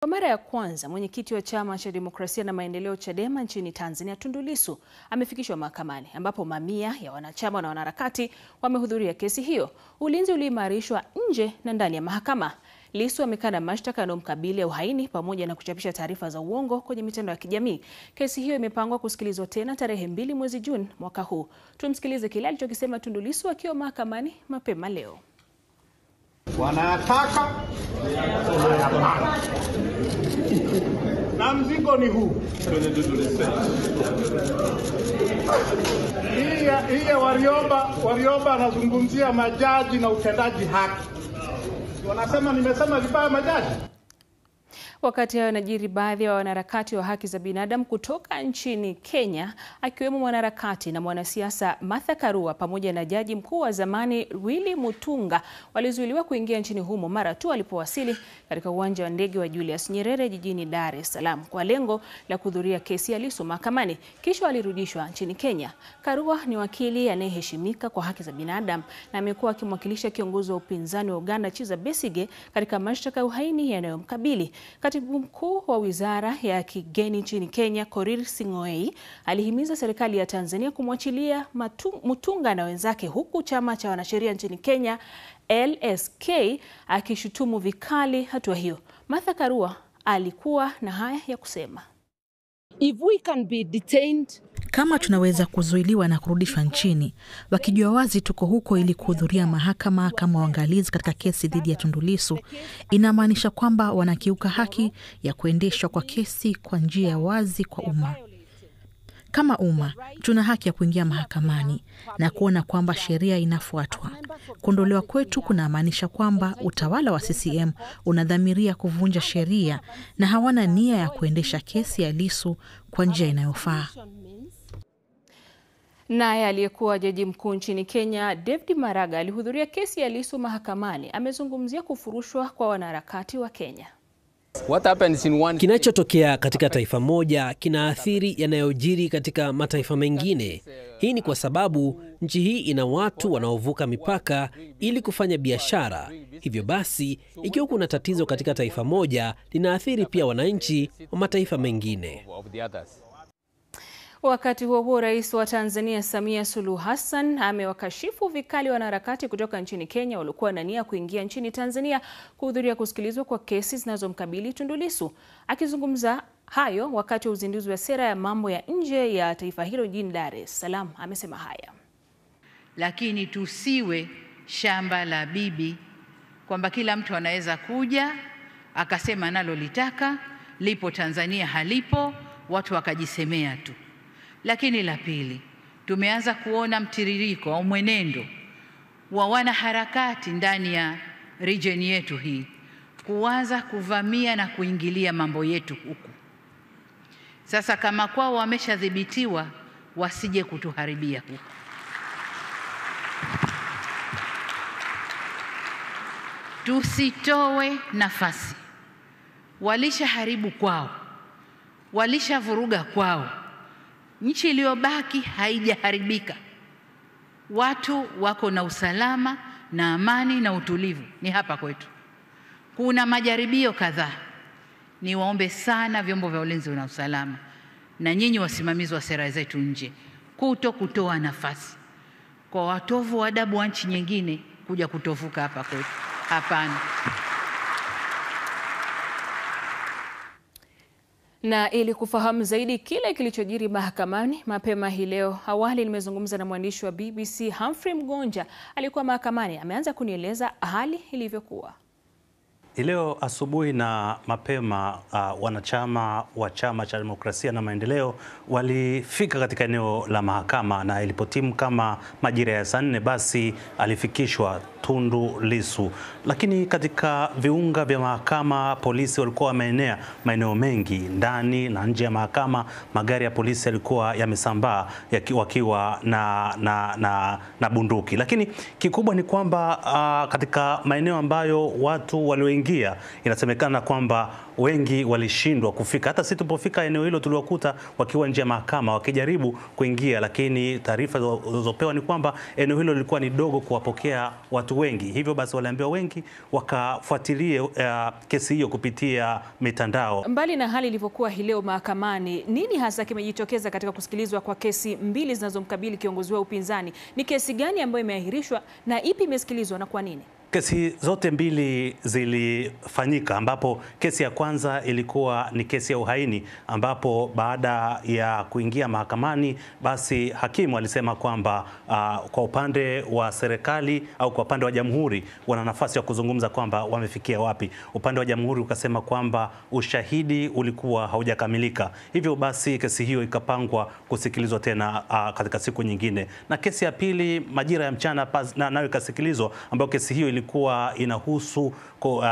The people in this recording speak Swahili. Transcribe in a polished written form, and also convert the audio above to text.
Kwa mara ya kwanza, mwenyekiti wa Chama cha Demokrasia na Maendeleo Chadema nchini Tanzania, Tundu Lissu, amefikishwa mahakamani ambapo mamia ya wanachama na wanaharakati wamehudhuria kesi hiyo. Ulinzi uliimarishwa nje na ndani ya mahakama. Lissu amekana mashtaka yanayomkabili ya uhaini pamoja na kuchapisha taarifa za uongo kwenye mitandao ya kijamii. Kesi hiyo imepangwa kusikilizwa tena tarehe 2 mwezi Juni mwaka huu. Tumsikilize kile alichokisema Tundu Lissu akiwa mahakamani mapema leo. Wanataka na mzigo ni huu. Hii Warioba anazungumzia majaji na utendaji haki. Wanasema nimesema vibaya majaji. Wakati hayo yanajiri, baadhi ya wanaharakati wa haki za binadamu kutoka nchini Kenya, akiwemo mwanaharakati na mwanasiasa Martha Karua pamoja na jaji mkuu wa zamani Willy Mutunga, walizuiliwa kuingia nchini humo mara tu walipowasili katika uwanja wa ndege wa Julius Nyerere jijini Dar es Salaam kwa lengo la kuhudhuria kesi ya Lissu mahakamani, kisha walirudishwa nchini Kenya. Karua ni wakili anayeheshimika kwa haki za binadamu na amekuwa akimwakilisha kiongozi wa upinzani wa Uganda Kizza Besigye katika mashtaka ya uhaini yanayomkabili. Katibu mkuu wa Wizara ya Kigeni nchini Kenya, Korir Sing'oei, alihimiza serikali ya Tanzania kumwachilia Mutunga na wenzake, huku chama cha wanasheria nchini Kenya LSK akishutumu vikali hatua hiyo. Martha Karua alikuwa na haya ya kusema. If we can be detained, kama tunaweza kuzuiliwa na kurudishwa nchini, wakijua wazi tuko huko ili kuhudhuria mahakama kama waangalizi katika kesi dhidi ya Tundu Lissu, inamaanisha kwamba wanakiuka haki ya kuendeshwa kwa kesi kwa njia ya wazi kwa umma. Kama umma, tuna haki ya kuingia mahakamani na kuona kwamba sheria inafuatwa. Kuondolewa kwetu kunamaanisha kwamba utawala wa CCM unadhamiria kuvunja sheria na hawana nia ya kuendesha kesi ya Lissu kwa njia inayofaa. Naye aliyekuwa jaji mkuu nchini Kenya, David Maraga, alihudhuria kesi ya Lissu mahakamani. Amezungumzia kufurushwa kwa wanaharakati wa Kenya. Kinachotokea katika taifa moja kinaathiri yanayojiri katika mataifa mengine. Hii ni kwa sababu nchi hii ina watu wanaovuka mipaka ili kufanya biashara. Hivyo basi, ikiwa kuna tatizo katika taifa moja, linaathiri pia wananchi wa mataifa mengine. Wakati huo huo, Rais wa Tanzania Samia Suluhu Hassan amewakashifu vikali wanaharakati kutoka nchini Kenya waliokuwa na nia kuingia nchini Tanzania kuhudhuria kusikilizwa kwa kesi zinazomkabili Tundu Lissu. Akizungumza hayo wakati wa uzinduzi wa sera ya mambo ya nje ya taifa hilo jijini Dar es Salaam, amesema haya. Lakini tusiwe shamba la bibi kwamba kila mtu anaweza kuja akasema analolitaka, lipo Tanzania halipo, watu wakajisemea tu. Lakini la pili, tumeanza kuona mtiririko au mwenendo wa wanaharakati ndani ya region yetu hii kuanza kuvamia na kuingilia mambo yetu huku. Sasa kama kwao wameshadhibitiwa, wasije kutuharibia huku. Tusitoe nafasi. Walishaharibu kwao, walishavuruga kwao. Nchi iliyobaki haijaharibika. Watu wako na usalama na amani na utulivu ni hapa kwetu. Kuna majaribio kadhaa. Niwaombe sana vyombo vya ulinzi na usalama na nyinyi wasimamizi wa sera zetu nje kutoa nafasi kwa watovu wa adabu wa nchi nyingine kuja kutovuka hapa kwetu. Hapana. Na ili kufahamu zaidi kile kilichojiri mahakamani mapema hii leo, awali nimezungumza na mwandishi wa BBC Humphrey Mgonja alikuwa mahakamani. Ameanza kunieleza hali ilivyokuwa. Leo asubuhi na mapema wanachama wa Chama cha Demokrasia na Maendeleo walifika katika eneo la mahakama, na ilipotimu kama majira ya saa 4 basi alifikishwa Tundu Lissu. Lakini katika viunga vya mahakama polisi walikuwa wameenea maeneo mengi ndani na nje ya mahakama. Magari ya polisi yalikuwa yamesambaa wakiwa na bunduki. Lakini kikubwa ni kwamba katika maeneo ambayo watu walioingia kuingia, inasemekana kwamba wengi walishindwa kufika. Hata sisi tulipofika eneo hilo tuliwakuta wakiwa nje ya mahakama wakijaribu kuingia, lakini taarifa zilizopewa ni kwamba eneo hilo lilikuwa ni dogo kuwapokea watu wengi. Hivyo basi waliambiwa wengi wakafuatilie kesi hiyo kupitia mitandao. Mbali na hali ilivyokuwa hii leo mahakamani, nini hasa kimejitokeza katika kusikilizwa kwa kesi mbili zinazomkabili kiongozi wa upinzani? Ni kesi gani ambayo imeahirishwa na ipi imesikilizwa na kwa nini? Kesi zote mbili zilifanyika, ambapo kesi ya kwanza ilikuwa ni kesi ya uhaini, ambapo baada ya kuingia mahakamani basi hakimu alisema kwamba kwa upande wa serikali au kwa upande wa jamhuri wana nafasi ya kuzungumza kwamba wamefikia wapi. Upande wa jamhuri ukasema kwamba ushahidi ulikuwa haujakamilika. Hivyo basi kesi hiyo ikapangwa kusikilizwa tena katika siku nyingine. Na kesi ya pili majira ya mchana nayo ikasikilizwa, ambayo kesi hiyo ilikuwa inahusu